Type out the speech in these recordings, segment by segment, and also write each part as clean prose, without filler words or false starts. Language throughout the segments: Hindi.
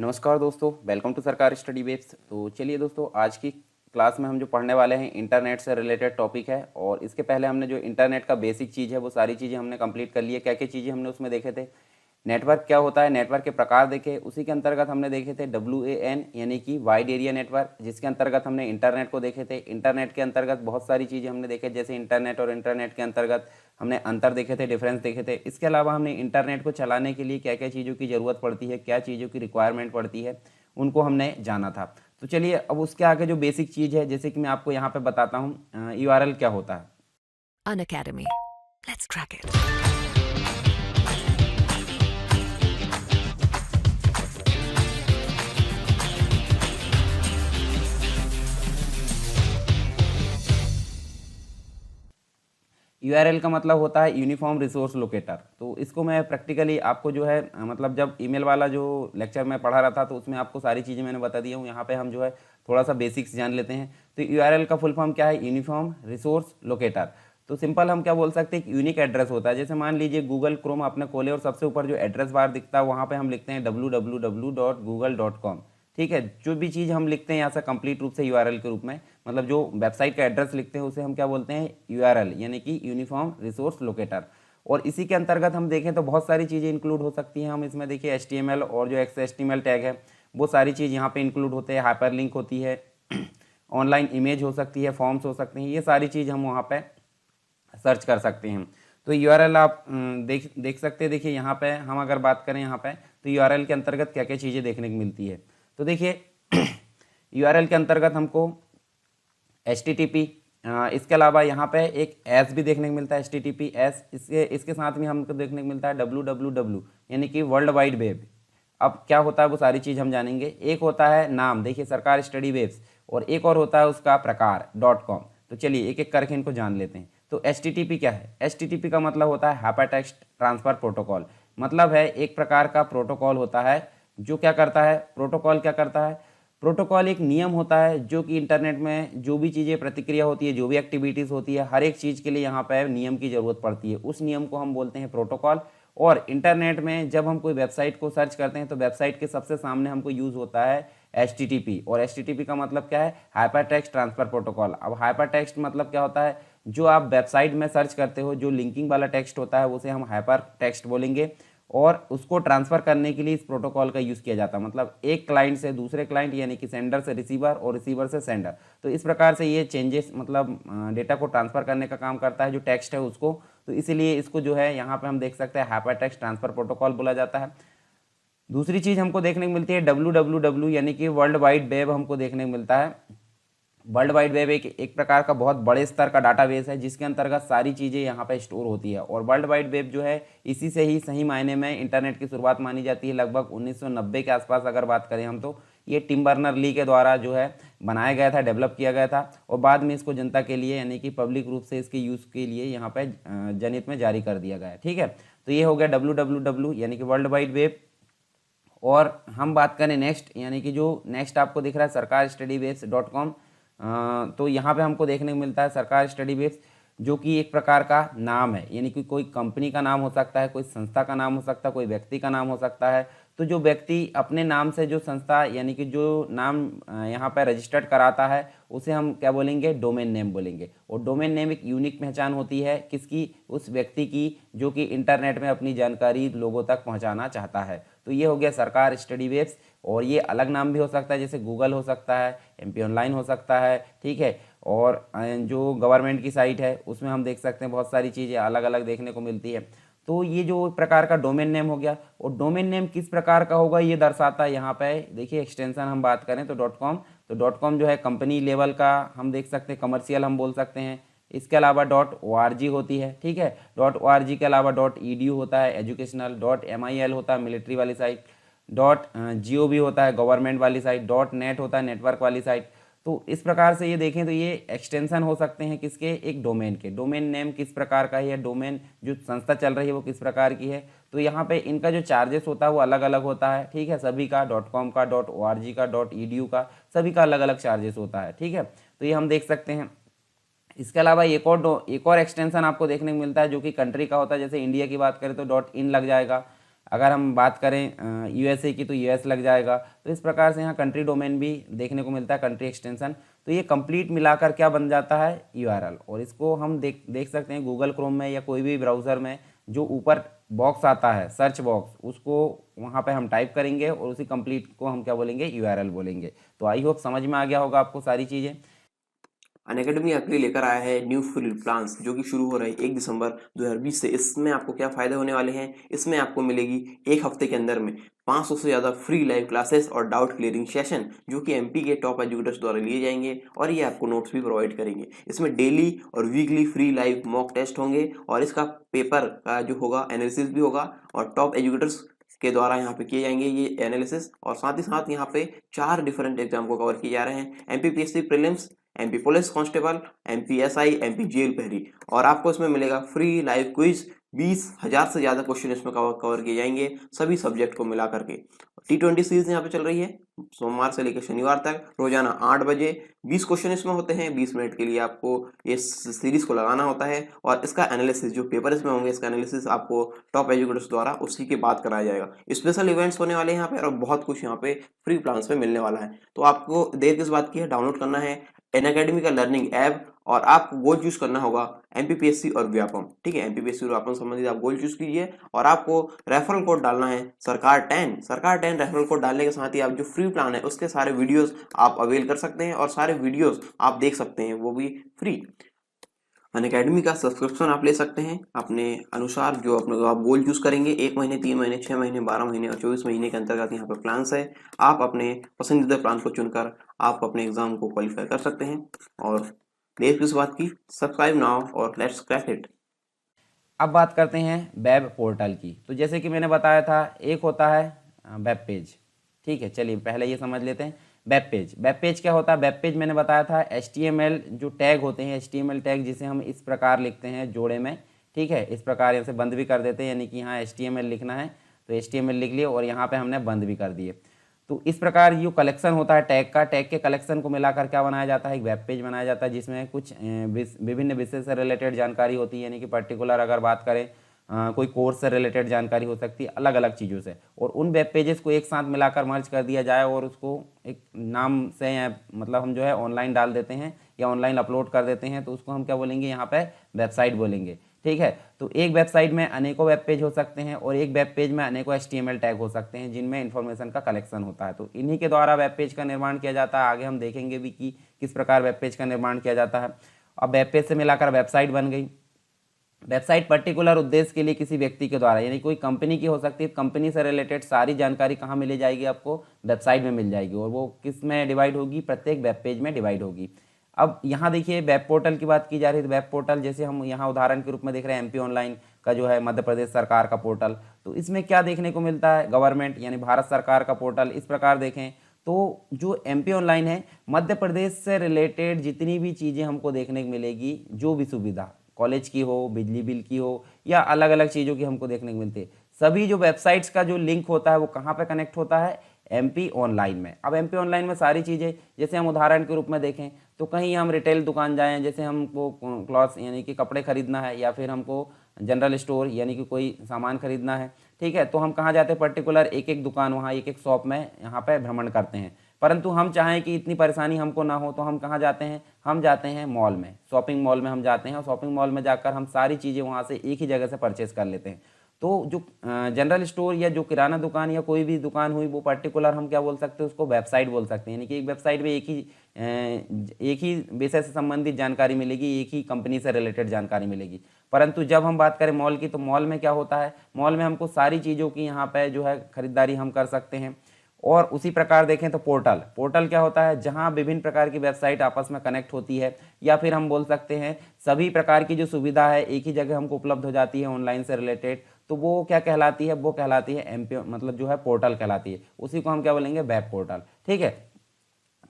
नमस्कार दोस्तों, वेलकम टू सरकारी स्टडी वेब्स। तो चलिए दोस्तों, आज की क्लास में हम जो पढ़ने वाले हैं इंटरनेट से रिलेटेड टॉपिक है। और इसके पहले हमने जो इंटरनेट का बेसिक चीज़ है वो सारी चीज़ें हमने कंप्लीट कर ली है। क्या क्या चीज़ें हमने उसमें देखे थे, नेटवर्क क्या होता है, नेटवर्क के प्रकार देखे, उसी के अंतर्गत हमने देखे थे WAN यानी कि वाइड एरिया नेटवर्क, जिसके अंतर्गत हमने इंटरनेट को देखे थे। इंटरनेट के अंतर्गत बहुत सारी चीज़ें हमने देखे, जैसे इंटरनेट और इंटरनेट के अंतर्गत हमने अंतर देखे थे, डिफरेंस देखे थे। इसके अलावा हमने इंटरनेट को चलाने के लिए क्या क्या चीज़ों की ज़रूरत पड़ती है, क्या चीज़ों की रिक्वायरमेंट पड़ती है, उनको हमने जाना था। तो चलिए अब उसके आगे जो बेसिक चीज़ है, जैसे कि मैं आपको यहाँ पे बताता हूँ, URL क्या होता है। Unacademy. Let's crack it. URL का मतलब होता है यूनिफॉर्म रिसोर्स लोकेटर। तो इसको मैं प्रैक्टिकली आपको जो है मतलब जब ईमेल वाला जो लेक्चर मैं पढ़ा रहा था तो उसमें आपको सारी चीज़ें मैंने बता दी हूँ। यहाँ पे हम जो है थोड़ा सा बेसिक्स जान लेते हैं। तो URL का फुल फॉर्म क्या है, यूनिफॉर्म रिसोर्स लोकेटर। तो सिंपल हम क्या बोल सकते हैं, एक यूनिक एड्रेस होता है। जैसे मान लीजिए गूगल क्रोम आपने खोले और सबसे ऊपर जो एड्रेस बार दिखता है वहाँ पे हम लिखते हैं www.google.com। ठीक है, जो भी चीज़ हम लिखते हैं यहाँ से कंप्लीट रूप से URL के रूप में, मतलब जो वेबसाइट का एड्रेस लिखते हैं उसे हम क्या बोलते हैं, URL यानी कि यूनिफॉर्म रिसोर्स लोकेटर। और इसी के अंतर्गत हम देखें तो बहुत सारी चीज़ें इंक्लूड हो सकती हैं। हम इसमें देखिए HTML और जो XHTML टैग है वो सारी चीज़ यहाँ पे इंक्लूड होते हैं, हाइपर लिंक होती है, ऑनलाइन इमेज हो सकती है, फॉर्म्स हो सकते हैं, ये सारी चीज़ हम वहाँ पे सर्च कर सकते हैं। तो URL आप देख सकते हैं। देखिए यहाँ पे हम अगर बात करें यहाँ पे तो URL के अंतर्गत क्या क्या चीज़ें देखने को मिलती है। तो देखिए URL के अंतर्गत हमको HTTP, इसके अलावा यहाँ पे एक एस भी देखने को मिलता है, HTTPS। इसके साथ में हमको देखने को मिलता है www यानी कि वर्ल्ड वाइड वेब। अब क्या होता है वो सारी चीज़ हम जानेंगे। एक होता है नाम, देखिए सरकार स्टडी वेब्स, और एक और होता है उसका प्रकार .com। तो चलिए एक एक करके इनको जान लेते हैं। तो HTTP क्या है, HTTP का मतलब होता है हाइपरटेक्स्ट ट्रांसफर प्रोटोकॉल। मतलब है एक प्रकार का प्रोटोकॉल होता है जो क्या करता है, प्रोटोकॉल क्या करता है, प्रोटोकॉल एक नियम होता है जो कि इंटरनेट में जो भी चीज़ें प्रतिक्रिया होती है, जो भी एक्टिविटीज़ होती है, हर एक चीज़ के लिए यहाँ पर नियम की ज़रूरत पड़ती है। उस नियम को हम बोलते हैं प्रोटोकॉल। और इंटरनेट में जब हम कोई वेबसाइट को सर्च करते हैं तो वेबसाइट के सबसे सामने हमको यूज़ होता है HTTP। और HTTP का मतलब क्या है, हाइपर टेक्स्ट ट्रांसफर प्रोटोकॉल। अब हाइपर टेक्स्ट मतलब क्या होता है, जो आप वेबसाइट में सर्च करते हो जो लिंकिंग वाला टेक्स्ट होता है उसे हम हाइपर टेक्स्ट बोलेंगे। और उसको ट्रांसफ़र करने के लिए इस प्रोटोकॉल का यूज़ किया जाता है, मतलब एक क्लाइंट से दूसरे क्लाइंट यानी कि सेंडर से रिसीवर और रिसीवर से सेंडर। तो इस प्रकार से ये चेंजेस मतलब डेटा को ट्रांसफ़र करने का काम करता है, जो टेक्स्ट है उसको। तो इसीलिए इसको जो है यहाँ पे हम देख सकते हैं हाइपर टेक्स्ट ट्रांसफ़र प्रोटोकॉल बोला जाता है। दूसरी चीज़ हमको देखने को मिलती है www यानी कि वर्ल्ड वाइड वेब हमको देखने को मिलता है। वर्ल्ड वाइड वेब एक प्रकार का बहुत बड़े स्तर का डाटाबेस है जिसके अंतर्गत सारी चीज़ें यहाँ पे स्टोर होती है। और वर्ल्ड वाइड वेब जो है इसी से ही सही मायने में इंटरनेट की शुरुआत मानी जाती है। लगभग 1990 के आसपास अगर बात करें हम तो ये टिम बर्नर ली के द्वारा जो है बनाया गया था, डेवलप किया गया था। और बाद में इसको जनता के लिए यानी कि पब्लिक रूप से इसके यूज़ के लिए यहाँ पे जनहित में जारी कर दिया गया है। ठीक है, तो ये हो गया www यानी कि वर्ल्ड वाइड वेब। और हम बात करें नेक्स्ट, यानी कि जो नेक्स्ट आपको दिख रहा है सरकार स्टडी वेब्स .com। तो यहाँ पे हमको देखने को मिलता है सरकार स्टडी वेब्स, जो कि एक प्रकार का नाम है, यानी कि कोई कंपनी का नाम हो सकता है, कोई संस्था का नाम हो सकता है, कोई व्यक्ति का नाम हो सकता है। तो जो व्यक्ति अपने नाम से जो संस्था यानी कि जो नाम यहाँ पर रजिस्टर्ड कराता है उसे हम क्या बोलेंगे, डोमेन नेम बोलेंगे। और डोमेन नेम एक यूनिक पहचान होती है किसकी, उस व्यक्ति की जो कि इंटरनेट में अपनी जानकारी लोगों तक पहुँचाना चाहता है। तो ये हो गया सरकार स्टडी वेब्स। और ये अलग नाम भी हो सकता है, जैसे गूगल हो सकता है, MP ऑनलाइन हो सकता है। ठीक है, और जो गवर्नमेंट की साइट है उसमें हम देख सकते हैं बहुत सारी चीज़ें अलग अलग देखने को मिलती है। तो ये जो प्रकार का डोमेन नेम हो गया। और डोमेन नेम किस प्रकार का होगा ये दर्शाता है यहाँ पे, देखिए एक्सटेंशन हम बात करें तो .com। तो .com जो है कंपनी लेवल का हम देख सकते हैं, कमर्शियल हम बोल सकते हैं। इसके अलावा .org होती है। ठीक है, .org के अलावा .edu होता है एजुकेशनल, .mil होता है मिलिट्री वाली साइट, .gov होता है गवर्नमेंट वाली साइट, .net होता है नेटवर्क वाली साइट। तो इस प्रकार से ये देखें तो ये एक्सटेंशन हो सकते हैं किसके, एक डोमेन के। डोमेन नेम किस प्रकार का है, डोमेन जो संस्था चल रही है वो किस प्रकार की है। तो यहाँ पे इनका जो चार्जेस होता है वो अलग अलग होता है। ठीक है, सभी का .com का, .org का, .edu का, सभी का अलग अलग चार्जेस होता है। ठीक है, तो ये हम देख सकते हैं। इसके अलावा एक और एक्सटेंशन आपको देखने को मिलता है जो कि कंट्री का होता है। जैसे इंडिया की बात करें तो .in लग जाएगा, अगर हम बात करें यूएसए की तो यूएस लग जाएगा। तो इस प्रकार से यहाँ कंट्री डोमेन भी देखने को मिलता है, कंट्री एक्सटेंशन। तो ये कंप्लीट मिलाकर क्या बन जाता है, यूआरएल। और इसको हम देख सकते हैं गूगल क्रोम में या कोई भी ब्राउज़र में, जो ऊपर बॉक्स आता है सर्च बॉक्स, उसको वहाँ पे हम टाइप करेंगे और उसी कंप्लीट को हम क्या बोलेंगे, यूआरएल बोलेंगे। तो आई होप समझ में आ गया होगा आपको सारी चीज़ें। अनअकैडमी आपके लिए लेकर आया है न्यू फ्री प्लान्स जो कि शुरू हो रहा है 1 दिसंबर 2020 से। इसमें आपको क्या फ़ायदे होने वाले हैं, इसमें आपको मिलेगी एक हफ्ते के अंदर में 500 से ज़्यादा फ्री लाइव क्लासेस और डाउट क्लियरिंग सेशन जो कि एमपी के टॉप एजुकेटर्स द्वारा लिए जाएंगे, और ये आपको नोट्स भी प्रोवाइड करेंगे। इसमें डेली और weekly free live mock test होंगे, और इसका पेपर का जो होगा एनालिसिस भी होगा, और टॉप एजुकेटर्स के द्वारा यहाँ पे किए जाएंगे ये एनालिसिस। और साथ ही साथ यहाँ पे 4 डिफरेंट एग्जाम को कवर किए जा रहे हैं, MPPSC prelims, MP police constable, MP SI, MP jail पहरी। और आपको इसमें मिलेगा फ्री लाइव क्विज, 20,000 से ज़्यादा क्वेश्चन इसमें कवर किए जाएंगे सभी सब्जेक्ट को मिला करके। T20 सीरीज यहाँ पे चल रही है सोमवार से लेकर शनिवार तक, रोजाना 8 बजे 20 क्वेश्चन इसमें होते हैं। 20 मिनट के लिए आपको इस सीरीज को लगाना होता है, और इसका एनालिसिस जो पेपर इसमें होंगे, इसका एनालिसिस आपको टॉप एजुकेटर्स द्वारा उसी के बाद कराया जाएगा। स्पेशल इवेंट्स होने वाले हैं यहाँ पे, और बहुत कुछ यहाँ पे फ्री प्लान्स में मिलने वाला है। तो आपको देर किस बात की है, डाउनलोड करना है अनअकैडमी का लर्निंग ऐप, और आपको गोल चूज करना होगा एमपीपीएससी और व्यापम। ठीक है, एमपीपीएससी और व्यापम संबंधित आप गोल चूज कीजिए, और आपको रेफरल कोड डालना है सरकार 10। सरकार 10 रेफरल कोड डालने के साथ ही आप जो फ्री प्लान है उसके सारे वीडियोस आप अवेल कर सकते हैं, और सारे वीडियोस आप देख सकते हैं, वो भी फ्री। अनअकैडमी का सब्सक्रिप्शन आप ले सकते हैं अपने अनुसार, जो अपने आप गोल चूज करेंगे। 1 महीने, 3 महीने, 6 महीने, 12 महीने और 24 महीने के अंतर्गत यहाँ पे प्लान्स है। आप अपने पसंदीदा प्लान को चुनकर आप अपने एग्जाम को क्वालिफाई कर सकते हैं। और देर किस बात की, सब्सक्राइब नाउ और लेट्स क्रैक इट। अब बात करते हैं वेब पोर्टल की। तो जैसे कि मैंने बताया था, एक होता है वेब पेज। ठीक है, चलिए पहले ये समझ लेते हैं वेब पेज। वेब पेज क्या होता है, वेब पेज मैंने बताया था HTML जो टैग होते हैं, HTML टैग जिसे हम इस प्रकार लिखते हैं जोड़े में। ठीक है, इस प्रकार यहाँ से बंद भी कर देते हैं, यानी कि यहाँ HTML लिखना है तो HTML लिख लिए, और यहाँ पे हमने बंद भी कर दिए। तो इस प्रकार जो कलेक्शन होता है टैग का, टैग के कलेक्शन को मिलाकर क्या बनाया जाता है, एक वेब पेज बनाया जाता है, जिसमें कुछ विभिन्न विषय से रिलेटेड जानकारी होती है। यानी कि पर्टिकुलर अगर बात करें कोई कोर्स से रिलेटेड जानकारी हो सकती है, अलग अलग चीज़ों से, और उन वेब पेजेस को एक साथ मिलाकर मर्ज कर दिया जाए, और उसको एक नाम से मतलब हम जो है ऑनलाइन डाल देते हैं या ऑनलाइन अपलोड कर देते हैं, तो उसको हम क्या बोलेंगे, यहाँ पे वेबसाइट बोलेंगे। ठीक है, तो एक वेबसाइट में अनेकों वेब पेज हो सकते हैं, और एक वेब पेज में अनेकों HTML टैग हो सकते हैं, जिनमें इन्फॉर्मेशन का कलेक्शन होता है। तो इन्हीं के द्वारा वेब पेज का निर्माण किया जाता है। आगे हम देखेंगे भी कि किस प्रकार वेब पेज का निर्माण किया जाता है। अब वेब पेज से मिलाकर वेबसाइट बन गई। वेबसाइट पर्टिकुलर उद्देश्य के लिए किसी व्यक्ति के द्वारा, यानी कोई कंपनी की हो सकती है, कंपनी से रिलेटेड सारी जानकारी कहाँ मिल जाएगी, आपको वेबसाइट में मिल जाएगी, और वो किस में डिवाइड होगी, प्रत्येक वेब पेज में डिवाइड होगी। अब यहाँ देखिए वेब पोर्टल की बात की जा रही है। तो वेब पोर्टल जैसे हम यहाँ उदाहरण के रूप में देख रहे हैं MP ऑनलाइन का जो है मध्य प्रदेश सरकार का पोर्टल। तो इसमें क्या देखने को मिलता है, गवर्नमेंट यानी भारत सरकार का पोर्टल। इस प्रकार देखें तो जो MP ऑनलाइन है, मध्य प्रदेश से रिलेटेड जितनी भी चीज़ें हमको देखने को मिलेगी, जो भी सुविधा कॉलेज की हो, बिजली बिल की हो, या अलग अलग चीज़ों की हमको देखने को मिलती है, सभी जो वेबसाइट्स का जो लिंक होता है वो कहाँ पे कनेक्ट होता है, MP ऑनलाइन में। अब MP ऑनलाइन में सारी चीज़ें, जैसे हम उदाहरण के रूप में देखें तो कहीं हम रिटेल दुकान जाएं, जैसे हमको क्लॉथ्स यानी कि कपड़े खरीदना है, या फिर हमको जनरल स्टोर यानी कि कोई सामान खरीदना है। ठीक है, तो हम कहाँ जाते हैं, पर्टिकुलर एक एक दुकान, वहाँ एक एक शॉप में यहाँ पे भ्रमण करते हैं। परंतु हम चाहें कि इतनी परेशानी हमको ना हो, तो हम कहाँ जाते हैं, हम जाते हैं मॉल में, शॉपिंग मॉल में हम जाते हैं, और शॉपिंग मॉल में जाकर हम सारी चीज़ें वहाँ से एक ही जगह से परचेज कर लेते हैं। तो जो जनरल स्टोर या जो किराना दुकान या कोई भी दुकान हुई, वो पर्टिकुलर हम क्या बोल सकते हैं, उसको वेबसाइट बोल सकते हैं। यानी कि एक वेबसाइट में एक ही विषय से संबंधित जानकारी मिलेगी, एक ही कंपनी से रिलेटेड जानकारी मिलेगी। परंतु जब हम बात करें मॉल की, तो मॉल में क्या होता है, मॉल में हमको सारी चीज़ों की यहाँ पे जो है खरीदारी हम कर सकते हैं। और उसी प्रकार देखें तो पोर्टल क्या होता है, जहां विभिन्न प्रकार की वेबसाइट आपस में कनेक्ट होती है, या फिर हम बोल सकते हैं सभी प्रकार की जो सुविधा है एक ही जगह हमको उपलब्ध हो जाती है ऑनलाइन से रिलेटेड। तो वो क्या कहलाती है, वो कहलाती है MP मतलब जो है पोर्टल कहलाती है। उसी को हम क्या बोलेंगे, वेब पोर्टल। ठीक है,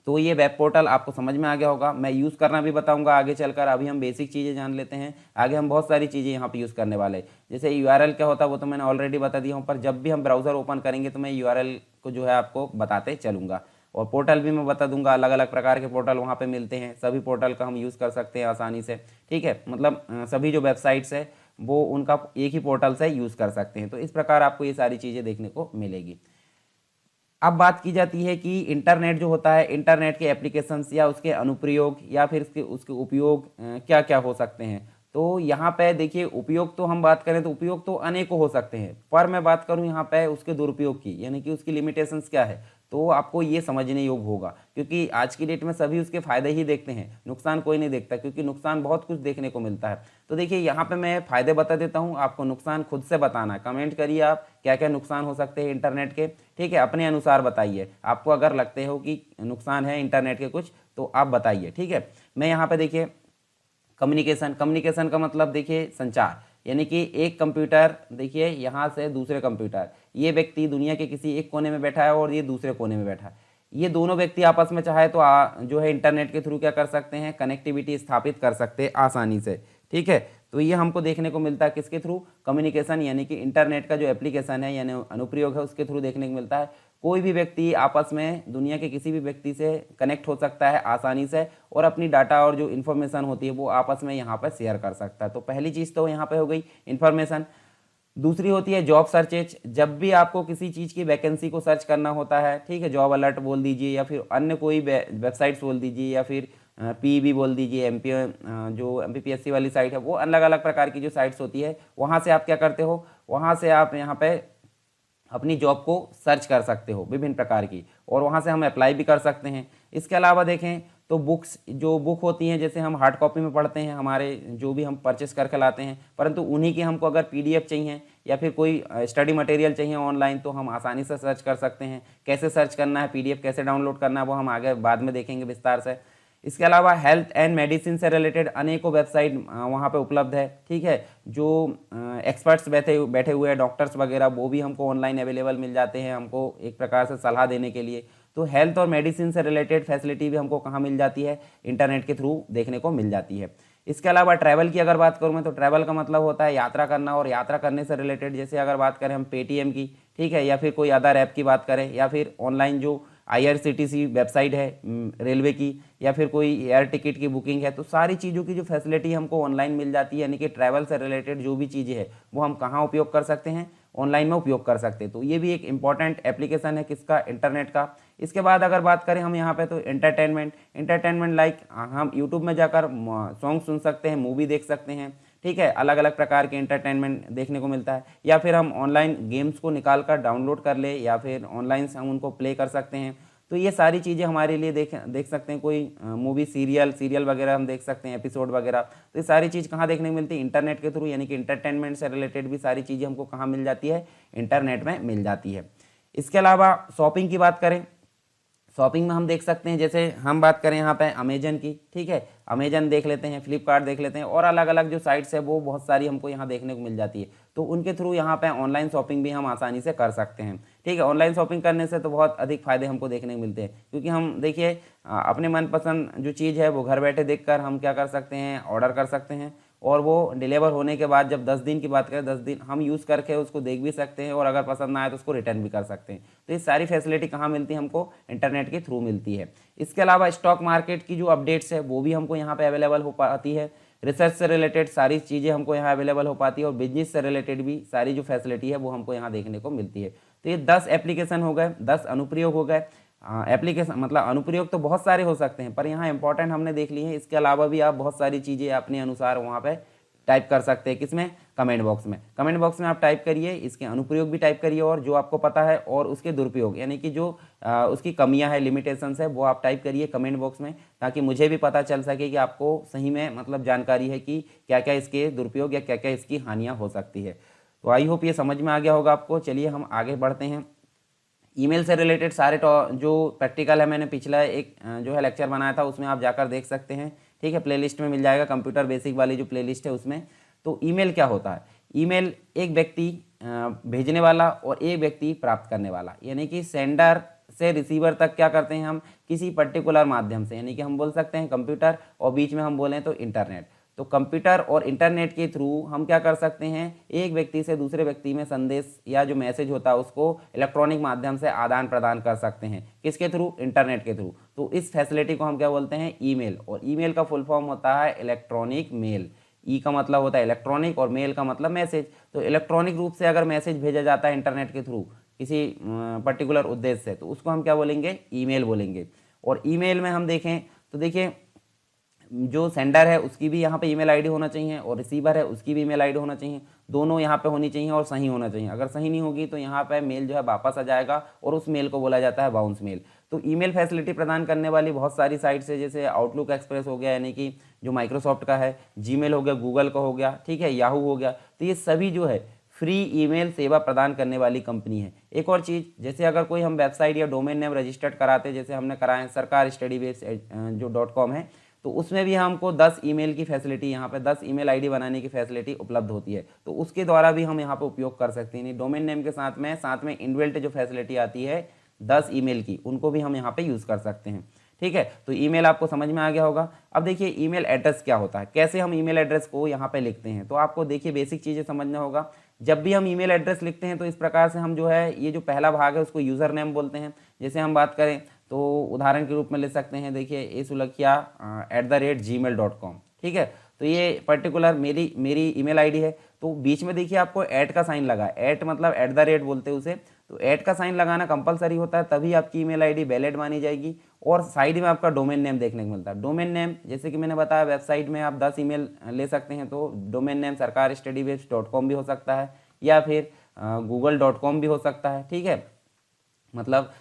तो ये वेब पोर्टल आपको समझ में आ गया होगा। मैं यूज़ करना भी बताऊंगा आगे चलकर। अभी हम बेसिक चीज़ें जान लेते हैं, आगे हम बहुत सारी चीज़ें यहाँ पे यूज़ करने वाले हैं। जैसे URL क्या होता है वो तो मैंने ऑलरेडी बता दिया हूँ, पर जब भी हम ब्राउज़र ओपन करेंगे तो मैं URL को जो है आपको बताते चलूँगा। और पोर्टल भी मैं बता दूंगा, अलग अलग प्रकार के पोर्टल वहाँ पे मिलते हैं, सभी पोर्टल का हम यूज़ कर सकते हैं आसानी से। ठीक है, मतलब सभी जो वेबसाइट्स है वो उनका एक ही पोर्टल से यूज़ कर सकते हैं। तो इस प्रकार आपको ये सारी चीज़ें देखने को मिलेगी। अब बात की जाती है कि इंटरनेट जो होता है, इंटरनेट के एप्लीकेशंस या उसके अनुप्रयोग या फिर उसके उसके उपयोग क्या क्या हो सकते हैं। तो यहाँ पे देखिए, उपयोग तो हम बात करें तो उपयोग तो अनेकों हो सकते हैं, पर मैं बात करूँ यहाँ पे उसके दुरुपयोग की, यानी कि उसकी लिमिटेशंस क्या है, तो आपको ये समझने योग्य होगा। क्योंकि आज की डेट में सभी उसके फायदे ही देखते हैं, नुकसान कोई नहीं देखता, क्योंकि नुकसान बहुत कुछ देखने को मिलता है। तो देखिए यहाँ पे मैं फायदे बता देता हूँ, आपको नुकसान खुद से बताना है। कमेंट करिए आप क्या क्या नुकसान हो सकते हैं इंटरनेट के, ठीक है, अपने अनुसार बताइए। आपको अगर लगते हो कि नुकसान है इंटरनेट के कुछ, तो आप बताइए, ठीक है। मैं यहाँ पे देखिए, कम्युनिकेशन, कम्युनिकेशन का मतलब देखिए संचार, यानी कि एक कंप्यूटर, देखिए यहाँ से दूसरे कंप्यूटर, ये व्यक्ति दुनिया के किसी एक कोने में बैठा है और ये दूसरे कोने में बैठा है, ये दोनों व्यक्ति आपस में चाहे तो जो है इंटरनेट के थ्रू क्या कर सकते हैं, कनेक्टिविटी स्थापित कर सकते हैं आसानी से, ठीक है। तो ये हमको देखने को मिलता है किसके थ्रू, कम्युनिकेशन, यानी कि इंटरनेट का जो एप्लीकेशन है यानी अनुप्रयोग है उसके थ्रू देखने को मिलता है। कोई भी व्यक्ति आपस में दुनिया के किसी भी व्यक्ति से कनेक्ट हो सकता है आसानी से, और अपनी डाटा और जो इन्फॉर्मेशन होती है वो आपस में यहाँ पर शेयर कर सकता है। तो पहली चीज़ तो यहाँ पे हो गई इन्फॉर्मेशन। दूसरी होती है जॉब सर्चेज, जब भी आपको किसी चीज़ की वैकेंसी को सर्च करना होता है, ठीक है, जॉब अलर्ट बोल दीजिए या फिर अन्य कोई वेबसाइट्स बोल दीजिए या फिर पीईबी बोल दीजिए, जो एमपीपीएससी वाली साइट है, वो अलग अलग प्रकार की जो साइट्स होती है, वहाँ से आप क्या करते हो, वहाँ से आप यहाँ पे अपनी जॉब को सर्च कर सकते हो विभिन्न प्रकार की, और वहाँ से हम अप्लाई भी कर सकते हैं। इसके अलावा देखें तो बुक्स, जो बुक होती हैं, जैसे हम हार्ड कॉपी में पढ़ते हैं, हमारे जो भी हम परचेस करके लाते हैं, परंतु उन्हीं की हमको अगर पीडीएफ चाहिए या फिर कोई स्टडी मटेरियल चाहिए ऑनलाइन, तो हम आसानी से सर्च कर सकते हैं। कैसे सर्च करना है, पीडीएफ कैसे डाउनलोड करना है, वो हम आगे बाद में देखेंगे विस्तार से। इसके अलावा हेल्थ एंड मेडिसिन से रिलेटेड अनेकों वेबसाइट वहाँ पे उपलब्ध है, ठीक है। जो एक्सपर्ट्स बैठे हुए हैं, डॉक्टर्स वगैरह, वो भी हमको ऑनलाइन अवेलेबल मिल जाते हैं हमको एक प्रकार से सलाह देने के लिए। तो हेल्थ और मेडिसिन से रिलेटेड फैसिलिटी भी हमको कहाँ मिल जाती है, इंटरनेट के थ्रू देखने को मिल जाती है। इसके अलावा ट्रैवल की अगर बात करूँ मैं, तो ट्रैवल का मतलब होता है यात्रा करना, और यात्रा करने से रिलेटेड जैसे अगर बात करें हम पेटीएम की, ठीक है, या फिर कोई अदर ऐप की बात करें, या फिर ऑनलाइन जो आईआरसीटीसी वेबसाइट है रेलवे की, या फिर कोई एयर टिकट की बुकिंग है, तो सारी चीज़ों की जो फैसिलिटी हमको ऑनलाइन मिल जाती है। यानी कि ट्रैवल से रिलेटेड जो भी चीज़ें हैं वो हम कहाँ उपयोग कर सकते हैं, ऑनलाइन में उपयोग कर सकते हैं। तो ये भी एक इंपॉर्टेंट एप्लीकेशन है किसका, इंटरनेट का। इसके बाद अगर बात करें हम यहाँ पे, तो एंटरटेनमेंट लाइक हम यूट्यूब में जाकर सॉन्ग सुन सकते हैं, मूवी देख सकते हैं, ठीक है, अलग अलग प्रकार के एंटरटेनमेंट देखने को मिलता है। या फिर हम ऑनलाइन गेम्स को निकाल कर डाउनलोड कर ले, या फिर ऑनलाइन से हम उनको प्ले कर सकते हैं। तो ये सारी चीज़ें हमारे लिए देख सकते हैं, कोई मूवी सीरियल वगैरह हम देख सकते हैं, एपिसोड वगैरह। तो ये सारी चीज़ कहाँ देखने को मिलती है, इंटरनेट के थ्रू। यानी कि इंटरटेनमेंट से रिलेटेड भी सारी चीज़ें हमको कहाँ मिल जाती है, इंटरनेट में मिल जाती है। इसके अलावा शॉपिंग की बात करें, शॉपिंग में हम देख सकते हैं, जैसे हम बात करें यहाँ पे अमेजन की, ठीक है, अमेजन देख लेते हैं, फ्लिपकार्ट देख लेते हैं, और अलग अलग जो साइट्स है वो बहुत सारी हमको यहाँ देखने को मिल जाती है। तो उनके थ्रू यहाँ पे ऑनलाइन शॉपिंग भी हम आसानी से कर सकते हैं, ठीक है। ऑनलाइन शॉपिंग करने से तो बहुत अधिक फायदे हमको देखने को मिलते हैं, क्योंकि हम देखिए अपने मनपसंद जो चीज़ है वो घर बैठे देखकर हम क्या कर सकते हैं, ऑर्डर कर सकते हैं, और वो डिलीवर होने के बाद जब 10 दिन की बात करें, 10 दिन हम यूज़ करके उसको देख भी सकते हैं, और अगर पसंद ना आए तो उसको रिटर्न भी कर सकते हैं। तो ये सारी फैसिलिटी कहाँ मिलती है, हमको इंटरनेट के थ्रू मिलती है। इसके अलावा स्टॉक मार्केट की जो अपडेट्स है वो भी हमको यहाँ पे अवेलेबल हो पाती है। रिसर्च से रिलेटेड सारी चीज़ें हमको यहाँ अवेलेबल हो पाती है, और बिजनेस से रिलेटेड भी सारी जो फैसिलिटी है वो हमको यहाँ देखने को मिलती है। तो ये 10 एप्लीकेशन हो गए, 10 अनुप्रयोग हो गए। एप्लीकेशन मतलब अनुप्रयोग तो बहुत सारे हो सकते हैं, पर यहाँ इंपॉर्टेंट हमने देख लिए हैं। इसके अलावा भी आप बहुत सारी चीज़ें अपने अनुसार वहाँ पे टाइप कर सकते हैं, किसमें, कमेंट बॉक्स में आप टाइप करिए, इसके अनुप्रयोग भी टाइप करिए, और जो आपको पता है, और उसके दुरुपयोग यानी कि जो उसकी कमियां है, लिमिटेशंस है, वो आप टाइप करिए कमेंट बॉक्स में, ताकि मुझे भी पता चल सके कि आपको सही में मतलब जानकारी है कि क्या क्या इसके दुरुपयोग या क्या क्या इसकी हानियाँ हो सकती है। तो आई होप ये समझ में आ गया होगा आपको। चलिए हम आगे बढ़ते हैं। ईमेल से रिलेटेड सारे जो प्रैक्टिकल है, मैंने पिछला एक जो है लेक्चर बनाया था, उसमें आप जाकर देख सकते हैं, ठीक है, प्लेलिस्ट में मिल जाएगा, कंप्यूटर बेसिक वाली जो प्लेलिस्ट है उसमें। तो ईमेल क्या होता है, ईमेल एक व्यक्ति भेजने वाला और एक व्यक्ति प्राप्त करने वाला, यानी कि सेंडर से रिसीवर तक क्या करते हैं हम, किसी पर्टिकुलर माध्यम से, यानी कि हम बोल सकते हैं कंप्यूटर, और बीच में हम बोलें तो इंटरनेट। तो कंप्यूटर और इंटरनेट के थ्रू हम क्या कर सकते हैं, एक व्यक्ति से दूसरे व्यक्ति में संदेश या जो मैसेज होता है उसको इलेक्ट्रॉनिक माध्यम से आदान प्रदान कर सकते हैं, किसके थ्रू, इंटरनेट के थ्रू। तो इस फैसिलिटी को हम क्या बोलते हैं, ईमेल। और ईमेल का फुल फॉर्म होता है इलेक्ट्रॉनिक मेल। ई का मतलब होता है इलेक्ट्रॉनिक और मेल का मतलब मैसेज। तो इलेक्ट्रॉनिक रूप से अगर मैसेज भेजा जाता है इंटरनेट के थ्रू किसी पर्टिकुलर उद्देश्य से, तो उसको हम क्या बोलेंगे, ईमेल बोलेंगे। और ईमेल में हम देखें तो देखिए जो सेंडर है उसकी भी यहाँ पे ईमेल आईडी होना चाहिए और रिसीवर है उसकी भी ईमेल आईडी होना चाहिए, दोनों यहाँ पे होनी चाहिए और सही होना चाहिए। अगर सही नहीं होगी तो यहाँ पे मेल जो है वापस आ जाएगा और उस मेल को बोला जाता है बाउंस मेल। तो ईमेल फैसिलिटी प्रदान करने वाली बहुत सारी साइट्स है, जैसे आउटलुक एक्सप्रेस हो गया यानी कि जो माइक्रोसॉफ्ट का है, जीमेल हो गया, गूगल का हो गया, ठीक है, याहू हो गया। तो ये सभी जो है फ्री ईमेल सेवा प्रदान करने वाली कंपनी है। एक और चीज़, जैसे अगर कोई हम वेबसाइट या डोमेन नेम रजिस्टर्ड कराते हैं, जैसे हमने कराए हैं सरकार स्टडी बेस जो .com है, तो उसमें भी हमको 10 ईमेल की फैसिलिटी, यहाँ पे 10 ईमेल आईडी बनाने की फैसिलिटी उपलब्ध होती है। तो उसके द्वारा भी हम यहाँ पे उपयोग कर सकते हैं। डोमेन नेम के साथ में इनबिल्ट जो फैसिलिटी आती है 10 ईमेल की, उनको भी हम यहाँ पे यूज़ कर सकते हैं। ठीक है, तो ईमेल आपको समझ में आ गया होगा। अब देखिए ईमेल एड्रेस क्या होता है, कैसे हम ईमेल एड्रेस को यहाँ पे लिखते हैं। तो आपको देखिए बेसिक चीज़ें समझना होगा। जब भी हम ईमेल एड्रेस लिखते हैं तो इस प्रकार से हम जो है ये जो पहला भाग है उसको यूज़र नेम बोलते हैं। जैसे हम बात करें तो उदाहरण के रूप में ले सकते हैं, देखिए asulakhia@gmail.com, ठीक है। तो ये पर्टिकुलर मेरी ईमेल आईडी है। तो बीच में देखिए आपको ऐट का साइन लगा, ऐट मतलब @ बोलते हैं उसे। तो ऐट का साइन लगाना कंपलसरी होता है, तभी आपकी ईमेल आईडी वैलिड मानी जाएगी। और साइड में आपका डोमेन नेम देखने को मिलता है। डोमेन नेम जैसे कि मैंने बताया वेबसाइट में आप 10 ईमेल ले सकते हैं, तो डोमेन नेम सरकार studywaves.com भी हो सकता है या फिर google.com भी हो सकता है, ठीक है। मतलब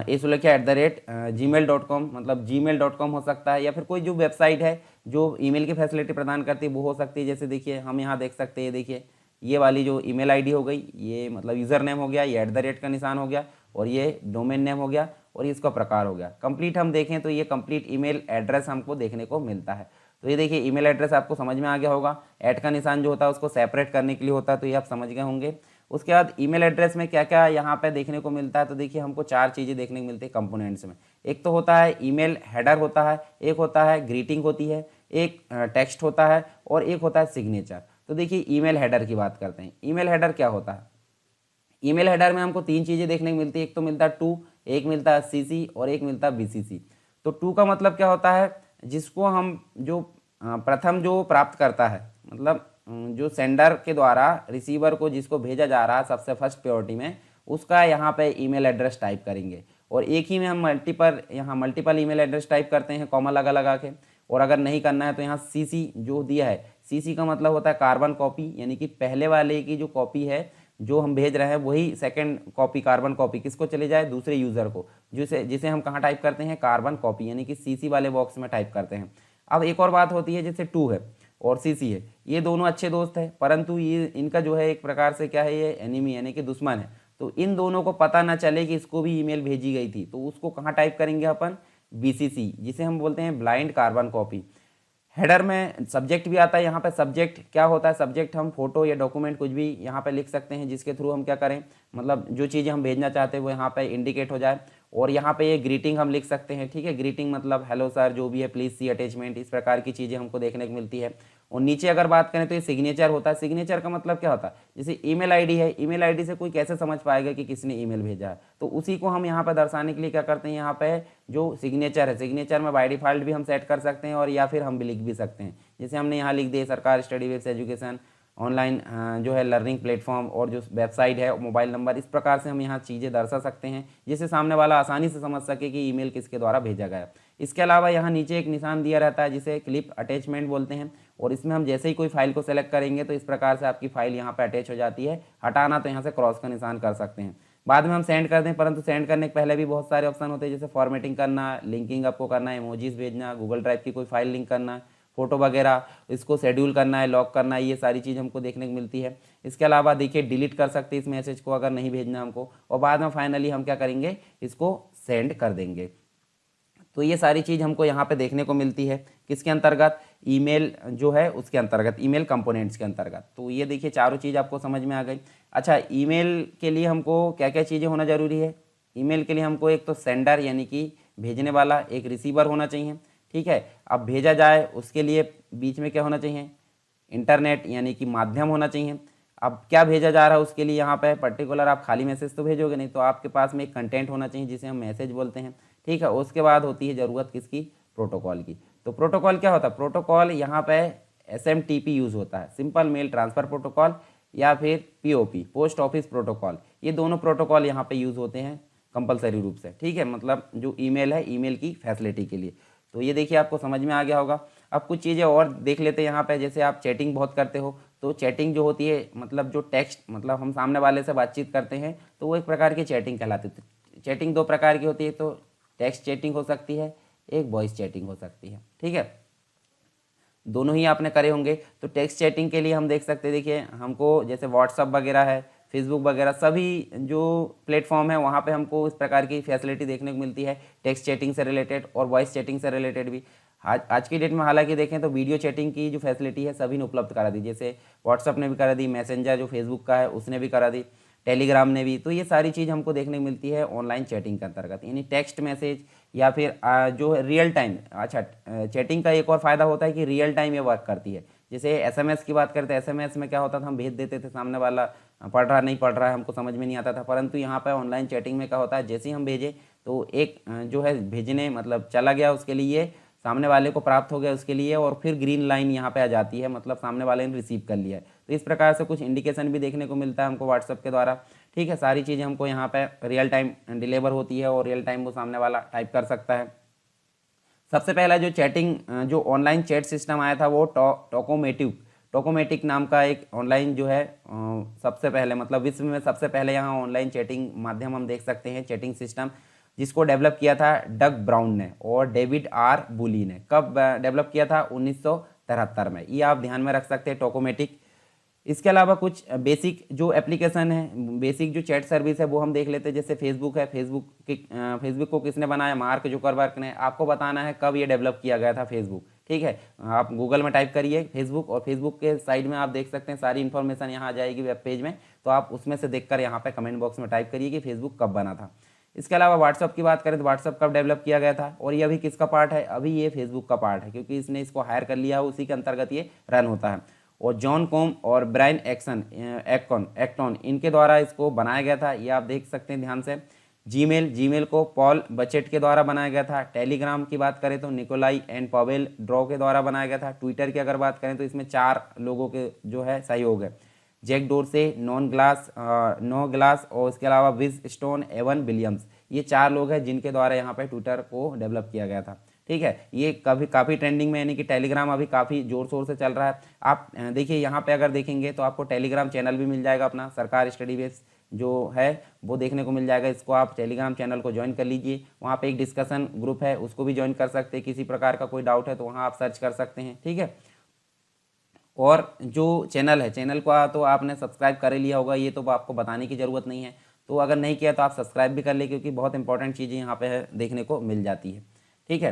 asulakhia@gmail.com मतलब gmail.com हो सकता है, या फिर कोई जो वेबसाइट है जो ईमेल की फैसिलिटी प्रदान करती है वो हो सकती है। जैसे देखिए हम यहाँ देख सकते हैं, देखिए ये वाली जो ईमेल आईडी हो गई, ये मतलब यूज़र नेम हो गया, ये @ का निशान हो गया, और ये डोमेन नेम हो गया, और ये इसका प्रकार हो गया। कंप्लीट हम देखें तो ये कंप्लीट ईमेल एड्रेस हमको देखने को मिलता है। तो ये देखिए ईमेल एड्रेस आपको समझ में आ गया होगा। ऐट का निशान जो होता है उसको सेपरेट करने के लिए होता है, तो ये आप समझ गए होंगे। उसके बाद ईमेल एड्रेस में क्या क्या यहाँ पे देखने को मिलता है, तो देखिए हमको 4 चीज़ें देखने को मिलती है कंपोनेंट्स में। एक तो होता है ईमेल हेडर होता है, एक होता है ग्रीटिंग होती है, एक टेक्स्ट होता है, और एक होता है सिग्नेचर। तो देखिए ईमेल हेडर की बात करते हैं। ईमेल हेडर क्या होता है? ईमेल हेडर में हमको 3 चीज़ें देखने को मिलती है। एक तो मिलता है टू, एक मिलता है सीसी, और एक मिलता है बीसीसी। तो टू का मतलब क्या होता है, जिसको हम जो प्रथम जो प्राप्त करता है, मतलब जो सेंडर के द्वारा रिसीवर को जिसको भेजा जा रहा है सबसे फर्स्ट प्रायोरिटी में, उसका यहाँ पे ईमेल एड्रेस टाइप करेंगे। और एक ही में हम मल्टीपल ईमेल एड्रेस टाइप करते हैं कॉमा लगा के। और अगर नहीं करना है तो यहाँ सीसी जो दिया है, सीसी का मतलब होता है कार्बन कॉपी, यानी कि पहले वाले की जो कॉपी है जो हम भेज रहे हैं वही सेकंड कॉपी कार्बन कॉपी किसको चले जाए, दूसरे यूज़र को, जिसे हम कहाँ टाइप करते हैं, कार्बन कॉपी, यानी कि सीसी वाले बॉक्स में टाइप करते हैं। अब एक और बात होती है, जैसे टू है और सीसी है, ये दोनों अच्छे दोस्त हैं, परंतु ये इनका जो है एक प्रकार से क्या है, ये एनिमी यानी कि दुश्मन है। तो इन दोनों को पता ना चले कि इसको भी ईमेल भेजी गई थी, तो उसको कहाँ टाइप करेंगे अपन, बीसीसी, जिसे हम बोलते हैं ब्लाइंड कार्बन कॉपी। हेडर में सब्जेक्ट भी आता है। यहाँ पे सब्जेक्ट क्या होता है, सब्जेक्ट हम फोटो या डॉक्यूमेंट कुछ भी यहाँ पे लिख सकते हैं, जिसके थ्रू हम क्या करें, मतलब जो चीज़ें हम भेजना चाहते हैं वो यहाँ पे इंडिकेट हो जाए। और यहाँ पे ये ग्रीटिंग हम लिख सकते हैं, ठीक है, ग्रीटिंग मतलब हेलो सर, जो भी है, प्लीज़ सी अटैचमेंट, इस प्रकार की चीज़ें हमको देखने को मिलती है। और नीचे अगर बात करें तो ये सिग्नेचर होता है। सिग्नेचर का मतलब क्या होता है, जैसे ईमेल आईडी है, ईमेल आईडी से कोई कैसे समझ पाएगा कि किसने ईमेल भेजा है, तो उसी को हम यहाँ पर दर्शाने के लिए क्या करते हैं, यहाँ पे जो सिग्नेचर है, सिग्नेचर में बाय डिफॉल्ट भी हम सेट कर सकते हैं, और या फिर हम भी लिख भी सकते हैं। जैसे हमने यहाँ लिख दिया सरकार स्टडी वेब्स एजुकेशन ऑनलाइन जो है लर्निंग प्लेटफॉर्म, और जो वेबसाइट है, मोबाइल नंबर, इस प्रकार से हम यहाँ चीज़ें दर्शा सकते हैं, जिससे सामने वाला आसानी से समझ सके कि ईमेल किसके द्वारा भेजा गया। इसके अलावा यहाँ नीचे एक निशान दिया रहता है जिसे क्लिप अटैचमेंट बोलते हैं, और इसमें हम जैसे ही कोई फाइल को सेलेक्ट करेंगे तो इस प्रकार से आपकी फाइल यहाँ पर अटैच हो जाती है। हटाना तो यहाँ से क्रॉस का निशान कर सकते हैं, बाद में हम सेंड कर दें, परंतु सेंड करने के पहले भी बहुत सारे ऑप्शन होते हैं, जैसे फॉर्मेटिंग करना, लिंकिंग आपको करना है, इमोजीज भेजना, गूगल ड्राइव की कोई फाइल लिंक करना, फोटो वगैरह, इसको शेड्यूल करना है, लॉक करना है, ये सारी चीज़ हमको देखने को मिलती है। इसके अलावा देखिए डिलीट कर सकते हैं इस मैसेज को अगर नहीं भेजना हमको, और बाद में फाइनली हम क्या करेंगे, इसको सेंड कर देंगे। तो ये सारी चीज़ हमको यहाँ पे देखने को मिलती है किसके अंतर्गत, ईमेल जो है उसके अंतर्गत, ईमेल कंपोनेंट्स के अंतर्गत। तो ये देखिए चारों चीज़ आपको समझ में आ गई। अच्छा, ईमेल के लिए हमको क्या क्या चीज़ें होना जरूरी है, ईमेल के लिए हमको एक तो सेंडर यानी कि भेजने वाला, एक रिसीवर होना चाहिए, ठीक है। अब भेजा जाए उसके लिए बीच में क्या होना चाहिए, इंटरनेट यानी कि माध्यम होना चाहिए। अब क्या भेजा जा रहा है उसके लिए यहाँ पे पर्टिकुलर आप खाली मैसेज तो भेजोगे नहीं, तो आपके पास में एक कंटेंट होना चाहिए जिसे हम मैसेज बोलते हैं, ठीक है। उसके बाद होती है ज़रूरत किसकी, प्रोटोकॉल की। तो प्रोटोकॉल क्या होता है, प्रोटोकॉल यहाँ पे SMTP यूज़ होता है, सिंपल मेल ट्रांसफ़र प्रोटोकॉल, या फिर POP, पोस्ट ऑफिस प्रोटोकॉल। ये दोनों प्रोटोकॉल यहाँ पे यूज़ होते हैं कंपलसरी रूप से, ठीक है, मतलब जो ईमेल है, ईमेल की फैसिलिटी के लिए। तो ये देखिए आपको समझ में आ गया होगा। अब कुछ चीज़ें और देख लेते हैं यहाँ पे। जैसे आप चैटिंग बहुत करते हो, तो चैटिंग जो होती है, मतलब जो टेक्स्ट, मतलब हम सामने वाले से बातचीत करते हैं, तो वो एक प्रकार की चैटिंग कहलाती है। चैटिंग दो प्रकार की होती है, तो टेक्स्ट चैटिंग हो सकती है, एक वॉइस चैटिंग हो सकती है, ठीक है। दोनों ही आपने करे होंगे। तो टेक्स्ट चैटिंग के लिए हम देख सकते हैं, देखिए हमको जैसे व्हाट्सअप वगैरह है, फेसबुक वगैरह, सभी जो प्लेटफॉर्म है वहाँ पे हमको इस प्रकार की फैसिलिटी देखने को मिलती है, टेक्स्ट चैटिंग से रिलेटेड और वॉइस चैटिंग से रिलेटेड भी। आज की डेट में हालांकि देखें तो वीडियो चैटिंग की जो फैसिलिटी है सभी ने उपलब्ध करा दी, जैसे व्हाट्सअप ने भी करा दी, मैसेंजर जो फेसबुक का है उसने भी करा दी, टेलीग्राम ने भी। तो ये सारी चीज़ हमको देखने को मिलती है ऑनलाइन चैटिंग के अंतर्गत, यानी टेक्स्ट मैसेज या फिर जो है रियल टाइम। अच्छा, चैटिंग का एक और फ़ायदा होता है कि रियल टाइम ये वर्क करती है। जैसे SMS की बात करते हैं, SMS में क्या होता था, हम भेज देते थे, सामने वाला पढ़ रहा नहीं पढ़ रहा है हमको समझ में नहीं आता था, परंतु यहाँ पर ऑनलाइन चैटिंग में क्या होता है, जैसे ही हम भेजें तो एक जो है भेजने मतलब चला गया उसके लिए, सामने वाले को प्राप्त हो गया उसके लिए, और फिर ग्रीन लाइन यहाँ पे आ जाती है, मतलब सामने वाले ने रिसीव कर लिया है। तो इस प्रकार से कुछ इंडिकेशन भी देखने को मिलता है हमको व्हाट्सअप के द्वारा, ठीक है। सारी चीज़ें हमको यहाँ पे रियल टाइम डिलीवर होती है और रियल टाइम वो सामने वाला टाइप कर सकता है। सबसे पहला जो चैटिंग जो ऑनलाइन चैट सिस्टम आया था वो टोकोमेटिक नाम का एक ऑनलाइन जो है सबसे पहले, मतलब विश्व में सबसे पहले यहाँ ऑनलाइन चैटिंग माध्यम हम देख सकते हैं, चैटिंग सिस्टम, जिसको डेवलप किया था डग ब्राउन ने और डेविड आर बुली ने। कब डेवलप किया था? 1973 में। ये आप ध्यान में रख सकते हैं, टोकोमेटिक। इसके अलावा कुछ बेसिक जो एप्लीकेशन है, बेसिक जो चैट सर्विस है वो हम देख लेते हैं। जैसे फेसबुक है, फेसबुक को किसने बनाया? मार्क जुकरबर्ग ने। आपको बताना है कब ये डेवलप किया गया था फेसबुक, ठीक है। आप गूगल में टाइप करिए फेसबुक, और फेसबुक के साइड में आप देख सकते हैं सारी इन्फॉर्मेशन यहाँ आ जाएगी वेब पेज में, तो आप उसमें से देखकर यहाँ पे कमेंट बॉक्स में टाइप करिए कि फेसबुक कब बना था। इसके अलावा व्हाट्सअप की बात करें तो व्हाट्सअप कब डेवलप किया गया था, और ये अभी किसका पार्ट है? अभी ये फेसबुक का पार्ट है, क्योंकि इसने इसको हायर कर लिया, उसी के अंतर्गत ये रन होता है। और जॉन कॉम और ब्रायन एक्टॉन इनके द्वारा इसको बनाया गया था, ये आप देख सकते हैं ध्यान से। जीमेल को पॉल बचेट के द्वारा बनाया गया था। टेलीग्राम की बात करें तो निकोलाई एंड पवेल ड्रॉ के द्वारा बनाया गया था। ट्विटर की अगर बात करें तो इसमें 4 लोगों के जो है सहयोग है, जैक डोरसे, नो ग्लास और इसके अलावा विज स्टोन, एवन विलियम्स। ये 4 लोग हैं जिनके द्वारा यहाँ पे ट्विटर को डेवलप किया गया था, ठीक है। ये काफ़ी ट्रेंडिंग में, यानी कि टेलीग्राम अभी काफ़ी जोर शोर से चल रहा है। आप देखिए यहाँ पे अगर देखेंगे तो आपको टेलीग्राम चैनल भी मिल जाएगा अपना, सरकार स्टडी बेस जो है वो देखने को मिल जाएगा। इसको आप टेलीग्राम चैनल को ज्वाइन कर लीजिए, वहाँ पे एक डिस्कशन ग्रुप है उसको भी ज्वाइन कर सकते हैं। किसी प्रकार का कोई डाउट है तो वहाँ आप सर्च कर सकते हैं, ठीक है। और जो चैनल है, चैनल को तो आपने सब्सक्राइब कर ही लिया होगा, ये तो आपको बताने की ज़रूरत नहीं है। तो अगर नहीं किया तो आप सब्सक्राइब भी कर ले, क्योंकि बहुत इंपॉर्टेंट चीज़ें यहाँ पे देखने को मिल जाती है, ठीक है।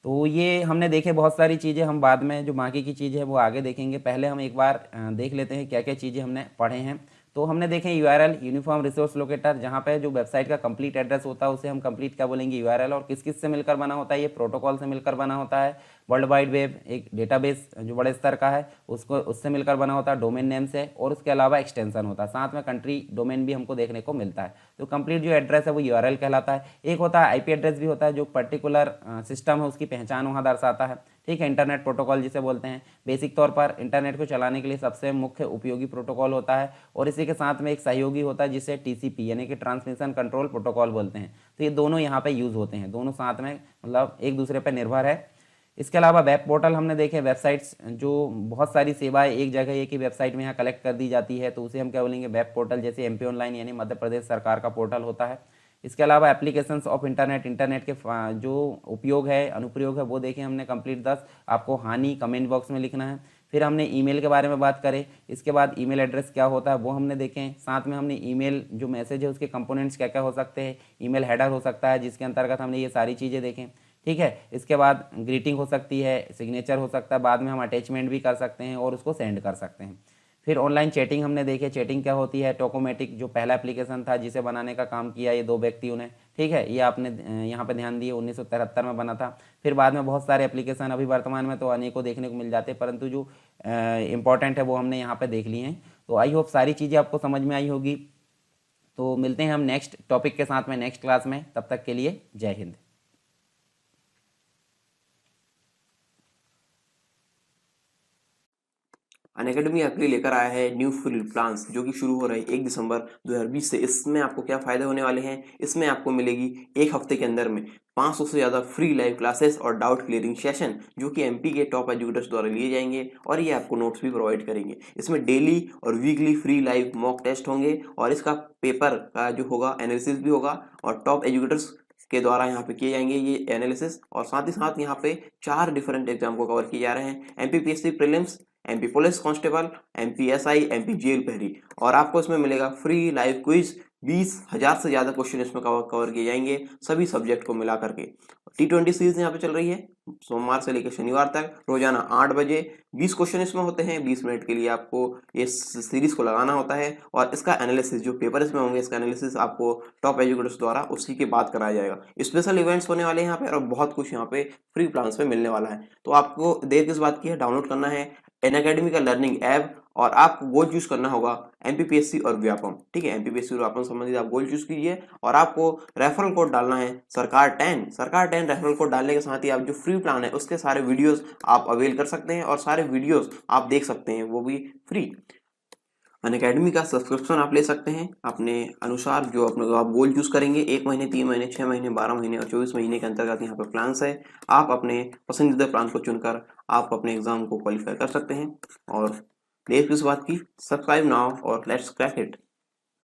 तो ये हमने देखे बहुत सारी चीज़ें, हम बाद में जो बाकी की चीज़ें है वो आगे देखेंगे। पहले हम एक बार देख लेते हैं क्या क्या चीज़ें हमने पढ़े हैं। तो हमने देखे URL, यूनिफॉर्म रिसोर्स लोकेटर, जहाँ पे जो वेबसाइट का कंप्लीट एड्रेस होता है उसे हम कंप्लीट क्या बोलेंगे? URL। और किस किस से मिलकर बना होता है? ये प्रोटोकॉल से मिलकर बना होता है। वर्ल्ड वाइड वेब एक डेटाबेस जो बड़े स्तर का है उससे मिलकर बना होता है, डोमेन नेम से, और उसके अलावा एक्सटेंशन होता है, साथ में कंट्री डोमेन भी हमको देखने को मिलता है। तो कंप्लीट जो एड्रेस है वो URL कहलाता है। एक होता है IP एड्रेस भी होता है, जो पर्टिकुलर सिस्टम है उसकी पहचान वहाँ दर्शाता है, ठीक है। इंटरनेट प्रोटोकॉल जिसे बोलते हैं, बेसिक तौर पर इंटरनेट को चलाने के लिए सबसे मुख्य उपयोगी प्रोटोकॉल होता है। और इसी के साथ में एक सहयोगी होता है जिसे TCP यानी कि ट्रांसमिशन कंट्रोल प्रोटोकॉल बोलते हैं। तो ये दोनों यहाँ पे यूज़ होते हैं, दोनों साथ में, मतलब एक दूसरे पर निर्भर है। इसके अलावा वेब पोर्टल हमने देखे, वेबसाइट्स जो बहुत सारी सेवाएं एक जगह एक ही वेबसाइट में यहाँ कलेक्ट कर दी जाती है, तो उसे हम क्या बोलेंगे? Web portal. जैसे MP ऑनलाइन यानी मध्य प्रदेश सरकार का पोर्टल होता है। इसके अलावा एप्लीकेशंस ऑफ इंटरनेट के जो उपयोग है, अनुप्रयोग है, वो देखें हमने कंप्लीट 10। आपको हानि कमेंट बॉक्स में लिखना है। फिर हमने ईमेल के बारे में बात करें, इसके बाद ईमेल एड्रेस क्या होता है वो हमने देखें। साथ में हमने ईमेल जो मैसेज है उसके कंपोनेंट्स क्या क्या हो सकते हैं, ईमेल हेडर हो सकता है जिसके अंतर्गत हमने ये सारी चीज़ें देखें, ठीक है। इसके बाद ग्रीटिंग हो सकती है, सिग्नेचर हो सकता है, बाद में हम अटैचमेंट भी कर सकते हैं और उसको सेंड कर सकते हैं। फिर ऑनलाइन चैटिंग हमने देखे, चैटिंग क्या होती है? टोकोमेटिक जो पहला एप्लीकेशन था जिसे बनाने का काम किया ये 2 व्यक्तियों ने, ठीक है। ये आपने यहाँ पे ध्यान दिए 1973 में बना था। फिर बाद में बहुत सारे एप्लीकेशन, अभी वर्तमान में तो अनेकों देखने को मिल जाते हैं, परंतु जो इंपॉर्टेंट है वो हमने यहाँ पे देख लिए हैं। तो आई होप सारी चीज़ें आपको समझ में आई होगी। तो मिलते हैं हम नेक्स्ट टॉपिक के साथ में नेक्स्ट क्लास में, तब तक के लिए जय हिंद। अनअकैडमी आपके लिए लेकर आया है न्यू फ्री प्लान्स जो कि शुरू हो रहा है 1 दिसंबर 2020 से। इसमें आपको क्या फायदे होने वाले हैं, इसमें आपको मिलेगी एक हफ्ते के अंदर में 500 से ज़्यादा फ्री लाइव क्लासेस और डाउट क्लियरिंग सेशन जो कि एमपी के टॉप एजुकेटर्स द्वारा लिए जाएंगे और ये आपको नोट्स भी प्रोवाइड करेंगे। इसमें डेली और weekly free live mock test होंगे और इसका पेपर का जो होगा एनालिसिस भी होगा और टॉप एजुकेटर्स के द्वारा यहाँ पे किए जाएंगे ये एनालिसिस। और साथ ही साथ यहाँ पे 4 डिफरेंट एग्जाम को कवर किए जा रहे हैं, MPPSC prelims, MP police constable, MP SI, MP jail पहरी। और आपको इसमें मिलेगा फ्री लाइव क्विज, 20,000 से ज्यादा क्वेश्चन इसमें कवर किए जाएंगे सभी सब्जेक्ट को मिला करके। T20 सीरीज यहाँ पे चल रही है सोमवार से लेकर शनिवार तक रोजाना 8 बजे। 20 क्वेश्चन इसमें होते हैं, 20 मिनट के लिए आपको इस सीरीज को लगाना होता है और इसका एनालिसिस जो पेपर इसमें होंगे इसका एनालिसिस आपको टॉप एजुकेटर्स द्वारा उसी के बाद कराया जाएगा। स्पेशल इवेंट्स होने वाले हैं यहाँ पे और बहुत कुछ यहाँ पे फ्री प्लान्स में मिलने वाला है। तो आपको देर किस बात की है, डाउनलोड करना है अनअकैडमी का लर्निंग ऐप और आपको गोल चूज करना होगा एमपीपीएससी और व्यापम। ठीक है, एमपीपीएससी और व्यापम संबंधित आप गोल चूज कीजिए और आपको रेफरल कोड डालना है सरकार 10 रेफरल कोड डालने के साथ ही आप जो फ्री प्लान है उसके सारे वीडियोस आप अवेल कर सकते हैं और सारे वीडियोस आप देख सकते हैं, वो भी फ्री। अनअकैडमी का सब्सक्रिप्शन आप ले सकते हैं अपने अनुसार, जो अपने आप गोल चूज करेंगे। 1 महीने, 3 महीने, 6 महीने, 12 महीने और 24 महीने के अंतर्गत यहाँ पे प्लान्स है। आप अपने पसंदीदा प्लान को चुनकर आप अपने एग्जाम को क्वालिफाई कर सकते हैं। और देर किस बात की, सब्सक्राइब नाउ और लेट्स क्रैक इट।